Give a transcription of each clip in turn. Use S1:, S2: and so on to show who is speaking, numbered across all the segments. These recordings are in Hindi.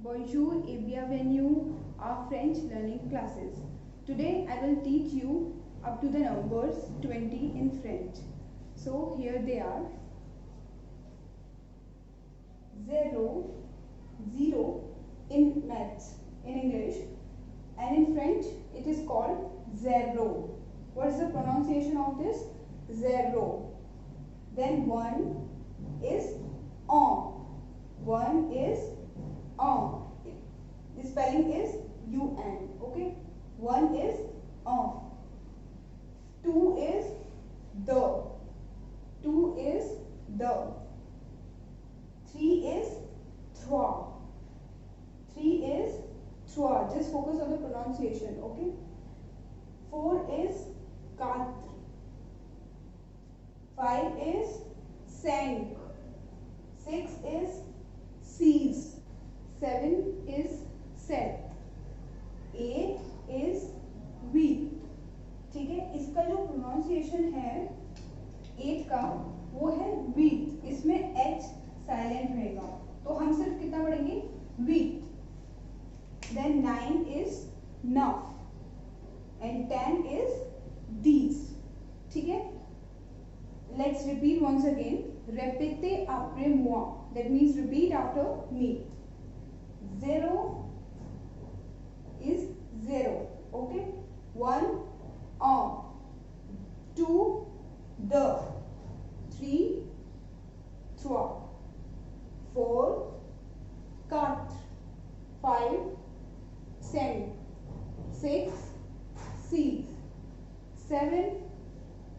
S1: Bonjour et bienvenue à French learning classes. Today I will teach you up to the numbers 20 in French. So here they are. 0, 0 in maths, in English, and in French it is called zero. What is the pronunciation of this? Zero. Then 1 is on. 1 is on. The spelling is UN. Okay. 1 is on. 2 is the. 2 is the. 3 is trois. 3 is trois. Just focus on the pronunciation. Okay. 4 is quatre. 5 is cinq. 6 is six. 7 is sept. 8 is huit. ठीक है, इसका जो प्रोनाउंसिएशन है 8 का वो है व्हीट. इसमें एच साइलेंट रहेगा, तो हम सिर्फ कितना पढ़ेंगे? व्हीट. देन 9 इज नफ एंड 10 इज दीज. ठीक है, let's repeat once again. Répétez après moi. That means repeat after me. 0 is 0. Okay. 1 on. 2 the. 3 trois. 4 quatre. 5 cinq. 6 six. 7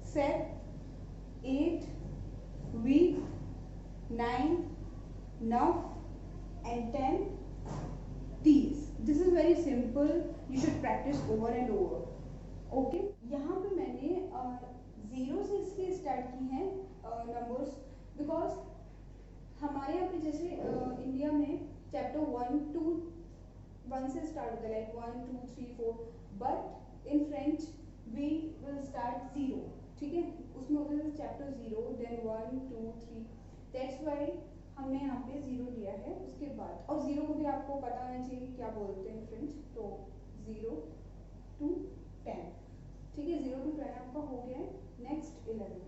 S1: sept. 8 huit. 9 neuf and 10 dix. This is very simple. You should practice over and over. Okay. यहाँ पे मैंने 0 से इसलिए स्टार्ट की हैं नंबर्स, बिकॉज हमारे यहाँ पे जैसे इंडिया में चैप्टर 1 to 1 से स्टार्ट होता है, like 1 2 3 4, but in French we will start 0. ठीक है, उसमें होता है चैप्टर 0, देन 1 2 3. दैट्स वाई हमने यहाँ पे 0 लिया है उसके बाद. और 0 को भी आपको पता होना चाहिए कि क्या बोलते हैं फ्रेंच. तो 0 to 10. ठीक है, 0 to 10 आपका हो गया है. Next 11.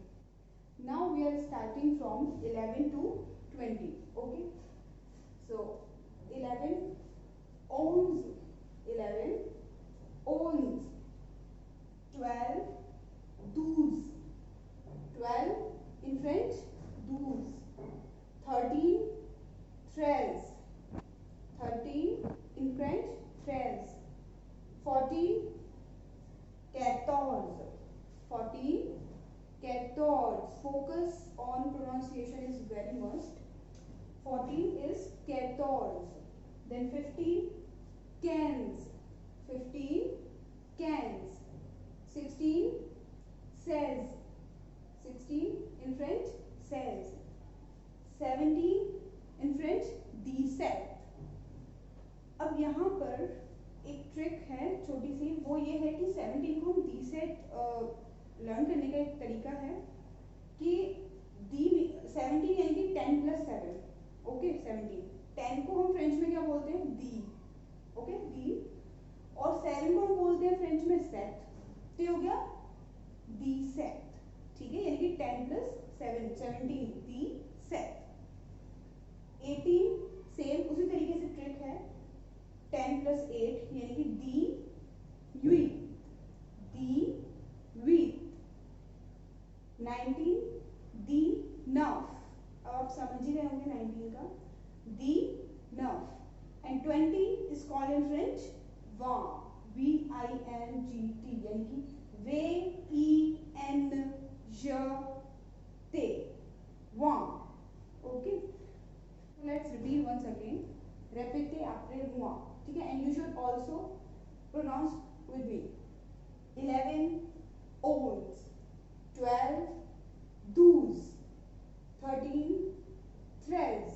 S1: Now we are starting from 11 to 20. Okay, so 11 owns. 11 owns. 12 douze. 12 in French douze. 13 treize. 13 in French treize. 14 quatorze. 14 quatorze. Focus on pronunciation is very must. 14 is quatorze. Then 15 quinze. 15 quinze. 16 seize. 16 in French seize. 17 in French 17. अब यहाँ पर एक ट्रिक है छोटी सी, वो ये है कि 17 को हम 17 लर्न करने का एक तरीका है कि 17 यानी कि 10 plus 7. ओके, 17. 10 को हम फ्रेंच में क्या बोलते हैं? दी. ओके, दी. और 7 को हम बोलते हैं फ्रेंच में सेट. तो हो गया दी सेट. ठीक है, यानी कि 10 plus 7 17 दी सेट. 18 सेम उसी तरीके से ट्रिक है. 10 plus 8 यानी कि दी हुईट. दी हुईट. 19 दी नफ. अब आप समझ ही रहे होंगे 19 का. दी नफ. And 20 is called in French वां. VINGT यानी कि वे INJT. वां. Okay, let's repeat once again. Répétez après moi. ठीक है, and you should also pronounce with me. 11 owns. 12 douze. 13 treize.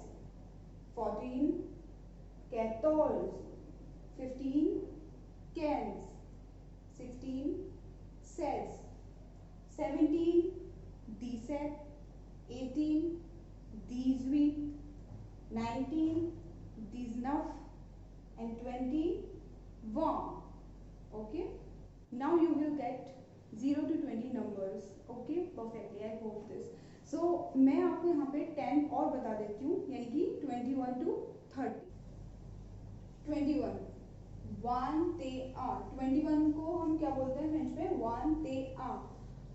S1: 14 quatorze. 15 quinze. 16 seize. 17 dix-sept. 18 dix-huit. 19 19 numbers okay perfectly, I hope this. So मैं आपको यहाँ पे 10 और बता देती हूँ, यानी कि 21 to 30। 21 वन ते आ, 21 को हम क्या बोलते हैं फ्रेंच में, वन ते आ।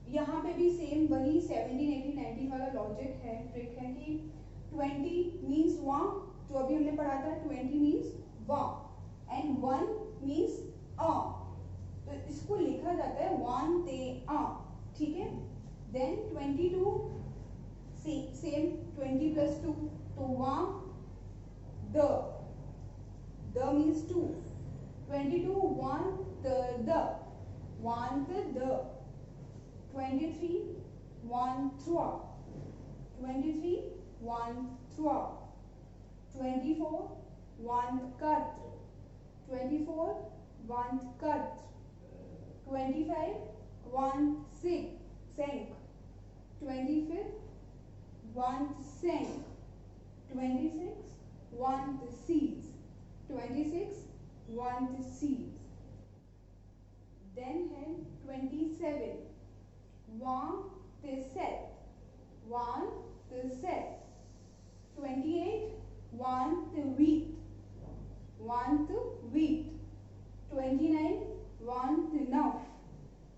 S1: यहाँ पे भी सेम वही 17, 18, 19 वाला लॉजिक है, ट्रिक है कि 20 मीन्स वा, जो अभी हमने पढ़ा था 20 मीन्स वा एंड 1 मीन्स आ, तो इसको लिखा जाता है वन ते आ, ठीक है। देन 22 सेम 20 प्लस 2, तो one the means 2, 22 one the 23 one through, 23 one through, 24 one cut, 24 one cut, 25 one sank, 25 one sank, 26 one seeds, 26 one seeds. Then है 27 one the set, one the set, 28 one the wheat, one the wheat, 29 one the nuff,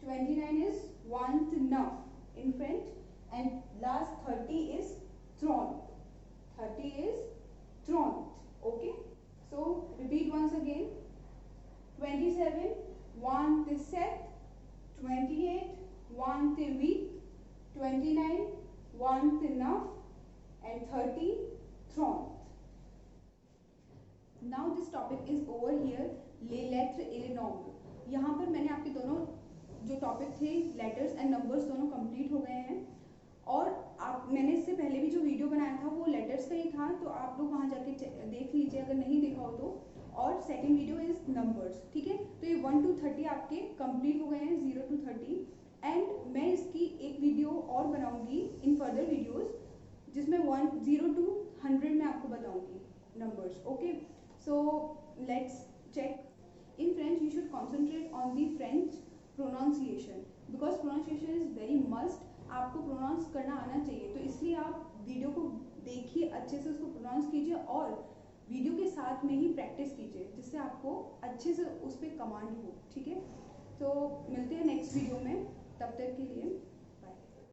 S1: 29 is one the nuff in French, and last 30 is thrown, 30 is thrown. Okay, so repeat once again, 27 one the set, 28 one the wheat, 29 one the nuff, and 30 thrown. Now this topic is over here, les lettres et les nombres. यहाँ पर मैंने आपके दोनों जो टॉपिक थे लेटर्स एंड नंबर्स दोनों कंप्लीट हो गए हैं, और मैंने इससे पहले भी जो वीडियो बनाया था वो लेटर्स का ही था, तो आप लोग वहाँ जाके देख लीजिए अगर नहीं देखा हो तो। और सेकंड वीडियो इज नंबर्स, ठीक है। तो ये 1 to 30 आपके कंप्लीट हो गए हैं, 0 to 30, एंड मैं इसकी एक वीडियो और बनाऊंगी इन फर्दर वीडियोस, जिसमें 0 to 100 में आपको बताऊंगी numbers. Okay, so let's check. In French you should concentrate on the French pronunciation, because pronunciation is very must, आपको प्रोनाउंस करना आना चाहिए, तो इसलिए आप वीडियो को देखिए, अच्छे से उसको प्रोनाउंस कीजिए और वीडियो के साथ में ही प्रैक्टिस कीजिए, जिससे आपको अच्छे से उस पर कमांड हो, ठीक है। तो मिलते हैं नेक्स्ट वीडियो में, तब तक के लिए